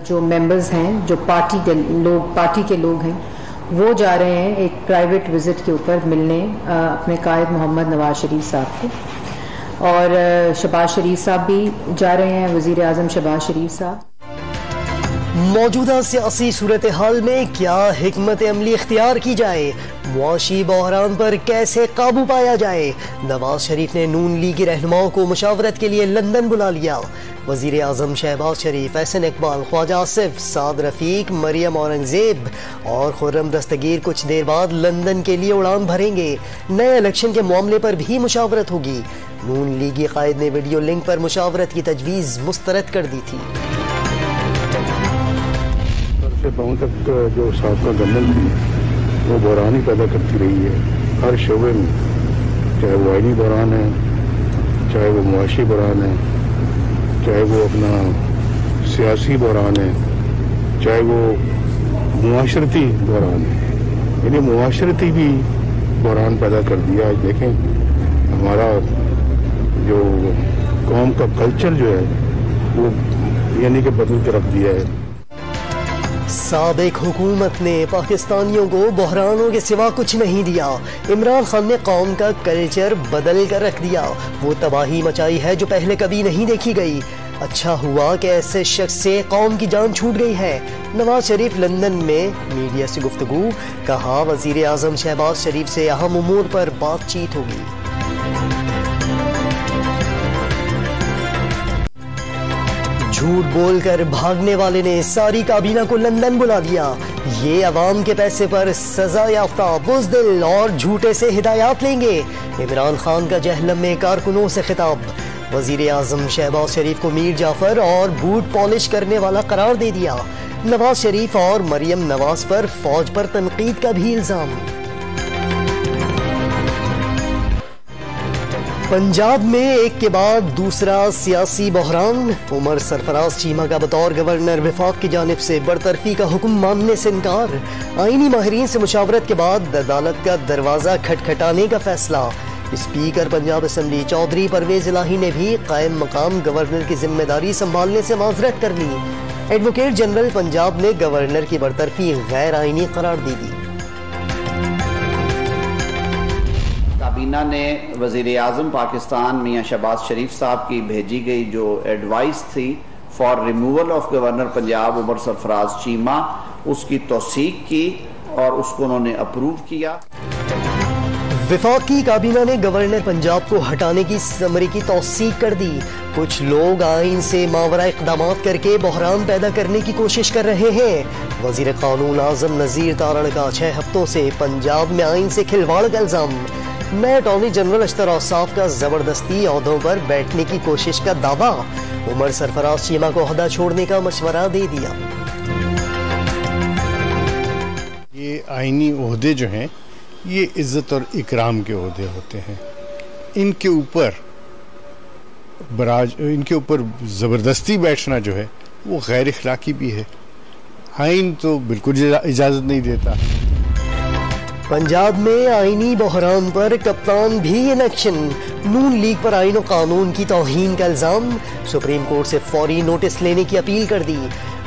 जो मेंबर्स हैं, जो पार्टी के लोग हैं, वो जा रहे हैं एक प्राइवेट विजिट के ऊपर मिलने अपने कायद मोहम्मद नवाज शरीफ साहब को, और शहबाज शरीफ साहब भी जा रहे हैं, वजीर आजम शहबाज शरीफ साहब। मौजूदा सियासी सूरत हाल में क्या हिकमत अमली इख्तियार की जाए, मुआशी बहरान पर कैसे काबू पाया जाए। नवाज शरीफ ने नून लीग की रहनुमाओं को मुशावरत के लिए लंदन बुला लिया। वजीर आजम शहबाज शरीफ, एहसन इकबाल, ख्वाजा आसिफ, साद रफीक, मरियम औरंगजेब और खुर्रम दस्तगीर कुछ देर बाद लंदन के लिए उड़ान भरेंगे। नए इलेक्शन के मामले पर भी मुशावरत होगी। नून लीगी कायद ने वीडियो लिंक पर मुशावरत की तजवीज़ मुस्तरद कर दी थी। पाँव तक जो साबका गवर्नमेंट थी वो बहरान ही पैदा करती रही है हर शोबे में, चाहे वो आइनी बहरान है, चाहे वो मुआशी बहरान है, चाहे वो अपना सियासी बहरान है, चाहे वो मुआशरती बहरान है। यानी मुआशरती भी बहरान पैदा कर दिया। आज देखें हमारा जो कौम का कल्चर जो है वो यानी कि बदल के रख दिया है। साबिक हुकूमत ने पाकिस्तानियों को बहरानों के सिवा कुछ नहीं दिया। इमरान खान ने कौम का कल्चर बदल कर रख दिया। वो तबाही मचाई है जो पहले कभी नहीं देखी गई। अच्छा हुआ कि ऐसे शख्स से कौम की जान छूट गई है। नवाज शरीफ लंदन में मीडिया से गुफ्तगू, कहा वजीर आजम शहबाज शरीफ से अहम उमूर पर बातचीत होगी। झूठ बोलकर भागने वाले ने सारी काबीना को लंदन बुला दिया। ये अवाम के पैसे पर सजा याफ्ता बुज़दिल और झूठे से हिदायत लेंगे। इमरान खान का जहलम में कारकुनों से खिताब। वजीर आजम शहबाज शरीफ को मीर जाफर और बूट पॉलिश करने वाला करार दे दिया। नवाज शरीफ और मरियम नवाज पर फौज पर तनकीद का भी इल्जाम। पंजाब में एक के बाद दूसरा सियासी बहरान। उमर सरफराज चीमा का बतौर गवर्नर वफाक की जानिब से बरतरफी का हुक्म मानने से इनकार। आईनी माहिरीन से मुशावरत के बाद अदालत का दरवाजा खटखटाने का फैसला। स्पीकर पंजाब असम्बली चौधरी परवेज इलाही ने भी कायम मकाम गवर्नर की जिम्मेदारी संभालने से माजरत कर ली। एडवोकेट जनरल पंजाब ने गवर्नर की बरतरफी गैर आईनी करार दे दी। काबीना ने वज़ीर आज़म पाकिस्तान मियां शहबाज शरीफ साहब की भेजी गई जो एडवाइस थी for removal of governor Punjab Umar Sarfraz Cheema, उसकी तौसीक की और उसको उन्होंने अप्रूव किया। वफाकी काबीना ने गवर्नर पंजाब को हटाने की समरी की तौसीक कर दी। कुछ लोग आइन से मावरा इक़दामात करके बहरान पैदा करने की कोशिश कर रहे हैं। वज़ीर क़ानून आज़म नज़ीर तारण का 6 हफ्तों से पंजाब में आइन से खिलवाड़ का इल्जाम। नए अटॉर्नी जनरल अशतर औसाफ का जबरदस्ती ओहदों पर बैठने की कोशिश का दावा। उमर सरफराज चीमा को ओहदा छोड़ने का मशवरा दे दिया। ये आईनी ओहदे जो हैं ये इज्जत और इकराम के ओहदे होते हैं। इनके ऊपर जबरदस्ती बैठना जो है वो गैर इखलाकी भी है। आइन तो बिल्कुल इजाजत नहीं देता। पंजाब में आईनी बहरान पर कप्तान भी इन एक्शन। नून लीग पर आईन और कानून की तौहीन का इल्जाम। सुप्रीम कोर्ट से फौरी नोटिस लेने की अपील कर दी।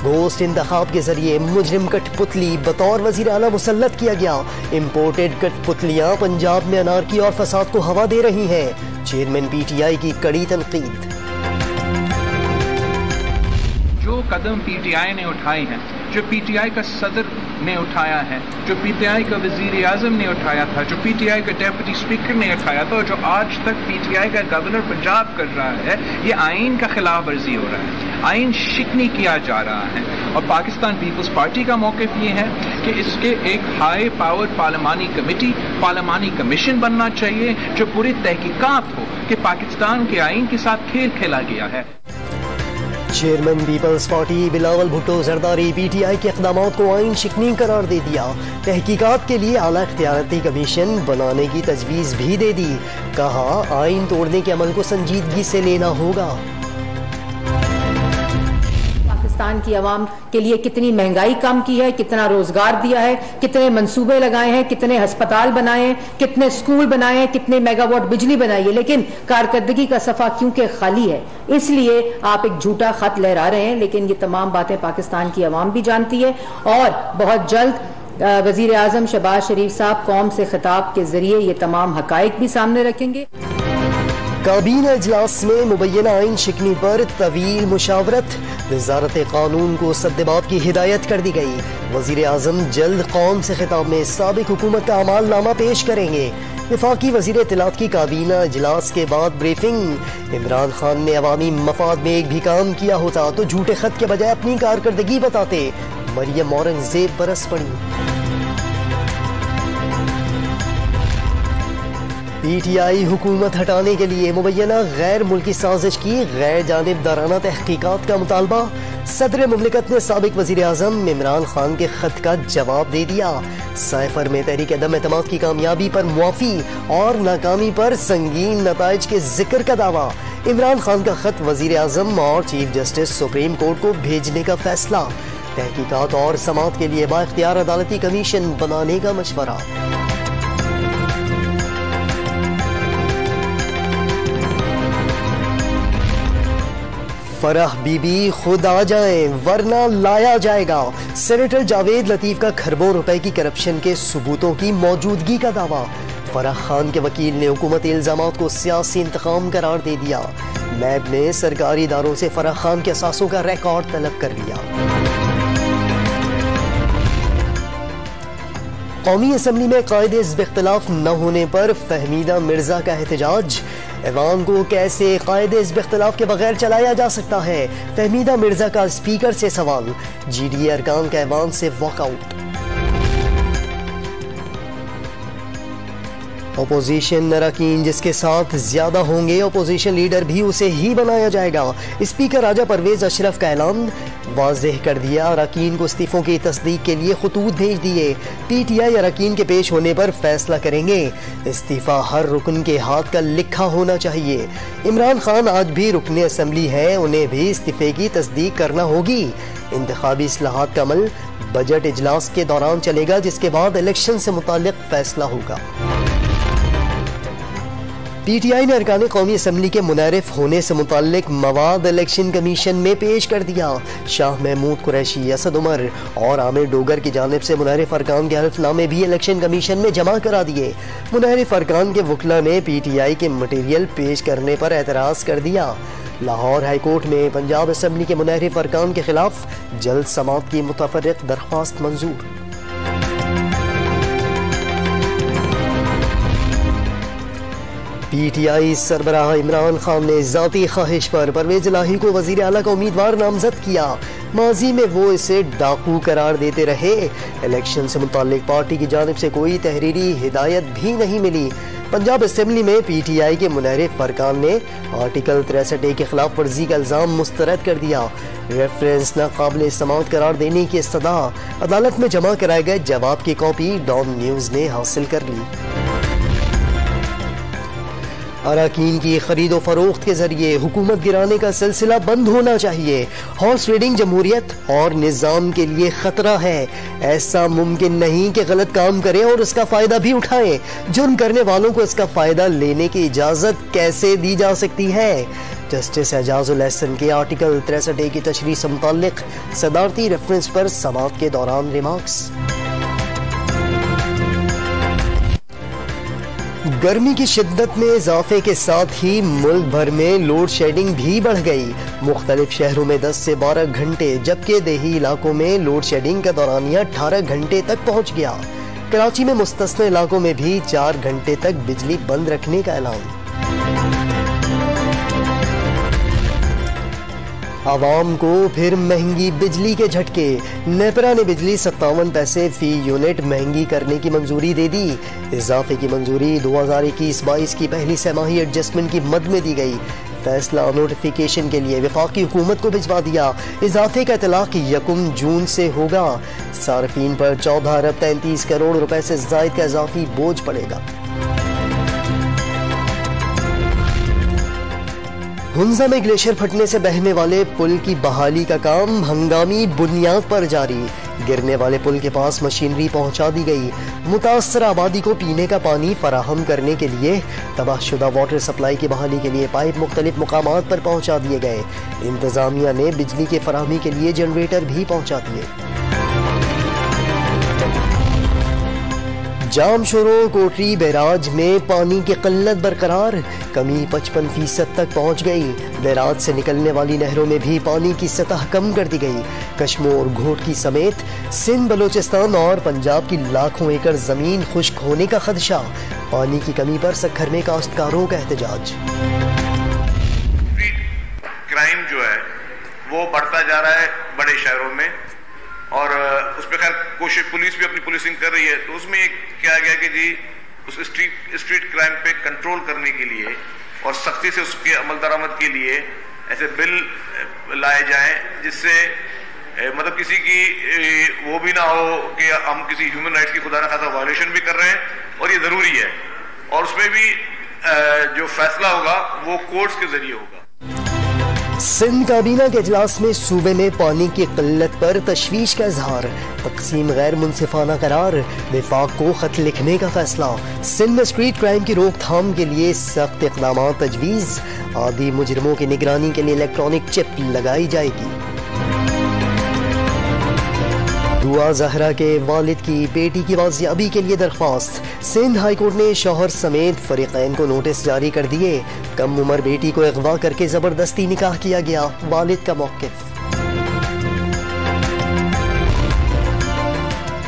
घोस्ट इंतखाब के जरिए मुजरिम कठपुतली बतौर वजीर आला मुसल्लत किया गया। इम्पोर्टेड कठपुतलियां पंजाब में अनारकी और फसाद को हवा दे रही हैं। चेयरमैन पीटीआई की कड़ी तनकीद। जो कदम पीटीआई ने उठाए हैं, जो पीटीआई का सदर ने उठाया है, जो पीटीआई का वजीर आजम ने उठाया था, जो पीटीआई का डेप्यूटी स्पीकर ने उठाया था, और जो आज तक पीटीआई का गवर्नर पंजाब कर रहा है, ये आइन का खिलाफ वर्जी हो रहा है। आइन शिकनी किया जा रहा है। और पाकिस्तान पीपल्स पार्टी का मौक़िफ़ ये है कि इसके एक हाई पावर पार्लिमानी कमेटी, पार्लिमानी कमीशन बनना चाहिए जो पूरी तहकीकात हो कि पाकिस्तान के आइन के साथ खेल खेला गया है। Chairman Peoples Party Bilawal Bhutto Zardari PTI के इक़दामात को आइन शिकनी करार दे दिया। तहकीकात के लिए आला इख्तियारती कमीशन बनाने की तजवीज़ भी दे दी। कहा आइन तोड़ने के अमल को संजीदगी से लेना होगा। पाकिस्तान की आवाम के लिए कितनी महंगाई कम की है, कितना रोजगार दिया है, कितने मंसूबे लगाए हैं, कितने अस्पताल बनाए हैं, कितने स्कूल बनाए हैं, कितने मेगावाट बिजली बनाई है, लेकिन कारकर्दगी का सफा क्योंकि खाली है इसलिए आप एक झूठा खत लहरा रहे हैं। लेकिन ये तमाम बातें पाकिस्तान की आवाम भी जानती है और बहुत जल्द वजीर आजम शहबाज शरीफ साहब कौम से खिताब के जरिए ये तमाम हकाइक भी सामने रखेंगे। काबीना इजलास में मुबैना आइन शिकनी पर तवील मुशावरत, वजारत कानून को सद्देबाब की हिदायत कर दी गई। वजीर आजम जल्द कौम से खिताब में साबिक हुकूमत का अमालनामा पेश करेंगे। वफाकी वजीर इत्तलात की काबीना इजलास के बाद ब्रीफिंग। इमरान खान ने अवामी मफाद में एक भी काम किया होता तो झूठे खत के बजाय अपनी कारकर्दगी बताते। मरियम औरंगजेब बरस पड़ी। पीटीआई हुकूमत हटाने के लिए मुबैना गैर मुल्की साजिश की गैर जानिबदाराना तहकीकात का मुतालबा। सदर मुमलिकत ने साबिक वजीर आजम इमरान खान के खत का जवाब दे दिया। साइफर में तहरीक अदम एतमाद की कामयाबी पर मुआफी और नाकामी पर संगीन नताइज के जिक्र का दावा। इमरान खान का खत वजीर आजम और चीफ जस्टिस सुप्रीम कोर्ट को भेजने का फैसला। तहकीकात और समाअत के लिए बाइख्तियार अदालती कमीशन बनाने का मशवरा। फराह बीबी खुद आ जाएं वरना लाया जाएगा। सेनेटर जावेद लतीफ का खरबों रुपए की करप्शन के सबूतों की मौजूदगी का दावा। फराह खान के वकील ने हुकूमती इल्जामात को सियासी इंतकाम करार दे दिया। नैब ने सरकारी इदारों से फराह खान के असासों का रिकॉर्ड तलब कर लिया। कौमी असम्बली में कायदे हिज़्ब इख्तिलाफ न होने पर फहमीदा मिर्जा का एहतजाज। ऐवान को कैसे कायदे हिज़्ब इख्तिलाफ के बगैर चलाया जा सकता है, फहमीदा मिर्जा का स्पीकर से सवाल। GDA अरकान का ऐवान से वॉकआउट। अपोजिशन अरकान जिसके साथ ज्यादा होंगे अपोजिशन लीडर भी उसे ही बनाया जाएगा। स्पीकर राजा परवेज अशरफ का ऐलान। वाज़ेह कर दिया अरकान को इस्तीफों की तस्दीक के लिए खतूत भेज दिए। PTI अरकान के पेश होने पर फैसला करेंगे। इस्तीफा हर रुकन के हाथ का लिखा होना चाहिए। इमरान खान आज भी रुकने असम्बली है, उन्हें भी इस्तीफे की तस्दीक करना होगी। इंतखाबी इस्लाहात का अमल बजट इजलास के दौरान चलेगा जिसके बाद इलेक्शन से मुताल्लिक फैसला होगा। PTI ने अरकान कौमी असम्बली के मुनारिफ होने से मुताल्लिक मवाद इलेक्शन कमीशन में पेश कर दिया। शाह महमूद कुरैशी, असद उमर और आमिर डोगर की जानिब से मुनारिफ अरकान के हल्फनामे भी इलेक्शन कमीशन में जमा करा दिए। मुनारिफ अरकान के वकला ने PTI के मटीरियल पेश करने पर एतराज कर दिया। लाहौर हाईकोर्ट में पंजाब असम्बली के मुनारिफ अरकान के खिलाफ जल्द समाअत की मुतफर्रिक दरख्वास्त मंजूर। PTI सरबराह इमरान खान ने जाती ख्वाहिश पर परवेज इलाही को वजीर आला का उम्मीदवार नामजद किया। माजी में वो इसे डाकू करार देते रहे। इलेक्शन से मुताल्लिक पार्टी की जानिब से कोई तहरीरी हिदायत भी नहीं मिली। पंजाब असम्बली में PTI के मुनारिफ अरकान ने आर्टिकल 63A के खिलाफ वर्जी का इल्जाम मुस्तरद कर दिया। रेफरेंस नाकाबिल समाअत करार देने की सदा अदालत में जमा कराए गए जवाब की कॉपी डॉन न्यूज ने हासिल कर ली। अरकान की खरीदो फरोख्त के जरिए हुकूमत गिराने का सिलसिला बंद होना चाहिए। हॉर्स ट्रेडिंग जमहूरियत और निजाम के लिए खतरा है। ऐसा मुमकिन नहीं कि गलत काम करें और उसका फायदा भी उठाएं। जुर्म करने वालों को इसका फायदा लेने की इजाजत कैसे दी जा सकती है? जस्टिस एजाजुल एहसन के आर्टिकल 63A की तशरीह से मुताल्लिक सदारती रेफरेंस पर समाअत के दौरान रिमार्क्स। गर्मी की शिद्दत में इजाफे के साथ ही मुल्क भर में लोड शेडिंग भी बढ़ गई। मुख्तलिफ शहरों में 10 से 12 घंटे जबकि देही इलाकों में लोड शेडिंग का दौरानिया 18 घंटे तक पहुंच गया। कराची में मुस्तस्ना इलाकों में भी 4 घंटे तक बिजली बंद रखने का ऐलान। आवाम को फिर महंगी बिजली के झटके। नेपरा ने बिजली 57 पैसे फी यूनिट महंगी करने की मंजूरी दे दी। इजाफे की मंजूरी 2021-22 की पहली छमाही एडजस्टमेंट की मद में दी गई। फैसला नोटिफिकेशन के लिए वफाकी हुकूमत को भिजवा दिया। इजाफे का इतलाक 1 जून से होगा। सार्फिन पर 14 अरब 33 करोड़ रुपए से जायद का इजाफी बोझ पड़ेगा। हुंजा में ग्लेशियर फटने से बहने वाले पुल की बहाली का काम हंगामी बुनियाद पर जारी। गिरने वाले पुल के पास मशीनरी पहुंचा दी गई। मुतासर आबादी को पीने का पानी फराहम करने के लिए तबाहशुदा वाटर सप्लाई की बहाली के लिए पाइप मुख्तलिफ मुकामात पर पहुंचा दिए गए। इंतजामिया ने बिजली के फराहमी के लिए जनरेटर भी पहुंचा दिए। जाम शोरों कोटरी बैराज में पानी की किल्लत बरकरार, कमी 55% तक पहुंच गई। बैराज से निकलने वाली नहरों में भी पानी की सतह कम कर दी गई। कश्मीर घोटकी समेत सिंध, बलोचिस्तान और पंजाब की लाखों एकड़ जमीन खुश्क होने का खदशा। पानी की कमी पर सक्खर में काश्तकारों का एहतजाज। क्राइम जो है वो बढ़ता जा रहा है बड़े शहरों में, और उस पर खैर कोशिश पुलिस भी अपनी पुलिसिंग कर रही है। तो उसमें क्या गया कि जी उस स्ट्रीट क्राइम पे कंट्रोल करने के लिए और सख्ती से उसके अमल दरामद के लिए ऐसे बिल लाए जाएं जिससे मतलब किसी की वो भी ना हो कि हम किसी ह्यूमन राइट्स की खुदा न खासा वायलेशन भी कर रहे हैं, और ये जरूरी है। और उसमें भी जो फैसला होगा वो कोर्ट्स के जरिए होगा। सिंध काबीना के इजलास में सूबे में पानी की किल्लत पर तशवीश का इजहार। तकसीम गैर मुनसिफाना करार, विफाक को खत लिखने का फैसला। सिंध में स्ट्रीट क्राइम की रोकथाम के लिए सख्त इक़दाम तजवीज़। आदि मुजरिमों की निगरानी के लिए इलेक्ट्रॉनिक चिप लगाई जाएगी। दुआ जहरा के वालिद की बेटी की बाजियाबी के लिए दरख्वास्त। सिंध हाईकोर्ट ने शौहर समेत फरीकैन को नोटिस जारी कर दिए। कम उम्र बेटी को अगवा करके जबरदस्ती निकाह किया गया, वालिद का मौक़िफ़।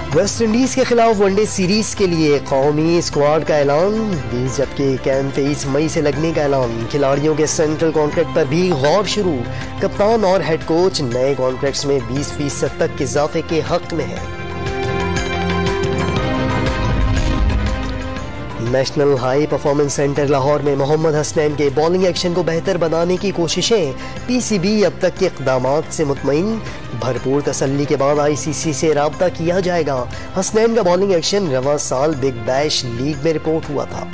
वेस्ट इंडीज के खिलाफ वनडे सीरीज के लिए कौमी स्क्वाड का ऐलान। 20 जबकि कैंप 23 मई से लगने का ऐलान। खिलाड़ियों के सेंट्रल कॉन्ट्रैक्ट पर भी गौर शुरू। कप्तान और हेड कोच नए कॉन्ट्रैक्ट्स में 20% तक के इजाफे के हक में है। National high performance centre Lahore में मोहम्मद हसनैन के बॉलिंग एक्शन को बेहतर बनाने की कोशिशें। पीसीबी अब तक के इक़दामात से मुतमईन। भरपूर तसल्ली के बाद आईसीसी से राब्ता किया जाएगा। हसनैन का बॉलिंग एक्शन रवां साल बिग बैश लीग में रिपोर्ट हुआ था।